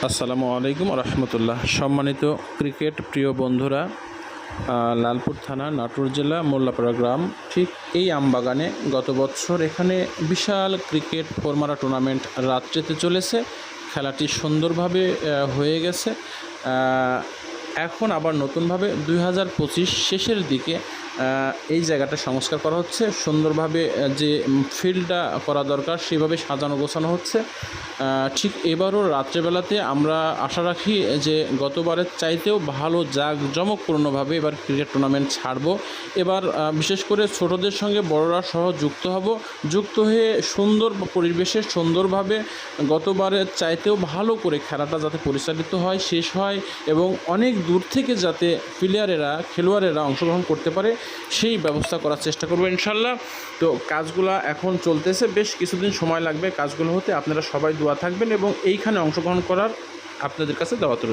আসসালামু আলাইকুম রহমতুল্লাহ। সম্মানিত ক্রিকেট প্রিয় বন্ধুরা, লালপুর থানা, নাটোর জেলা, মোল্লাপাড়া গ্রাম, ঠিক এই আমবাগানে গত বছর এখানে বিশাল ক্রিকেট ফোরমারা টুর্নামেন্ট রাত্রিতে চলেছে। খেলাটি সুন্দরভাবে হয়ে গেছে। এখন আবার নতুনভাবে 2025 শেষের দিকে এই জায়গাটা সংস্কার করা হচ্ছে। সুন্দরভাবে যে ফিল্ডটা করা দরকার সেভাবে সাজানো গোছানো হচ্ছে। ঠিক এবারও রাত্রেবেলাতে আমরা আশা রাখি যে গতবারের চাইতেও ভালো জাঁকজমকপূর্ণভাবে এবার ক্রিকেট টুর্নামেন্ট ছাড়ব। এবার বিশেষ করে ছোটদের সঙ্গে বড়রা সহ যুক্ত হয়ে সুন্দর পরিবেশে সুন্দরভাবে গতবারের চাইতেও ভালো করে খেলাটা যাতে পরিচালিত হয়, শেষ হয় এবং অনেক দূর থেকে যাতে খেলোয়াড়েরা অংশগ্রহণ করতে পারে সেই ব্যবস্থা করার চেষ্টা করব ইনশাল্লাহ। তো কাজগুলো এখন চলতেছে, বেশ কিছুদিন সময় লাগবে কাজগুলো হতে। আপনারা সবাই দোয়া থাকবেন এবং এইখানে অংশগ্রহণ করার আপনাদের কাছে দাওয়াত রইল।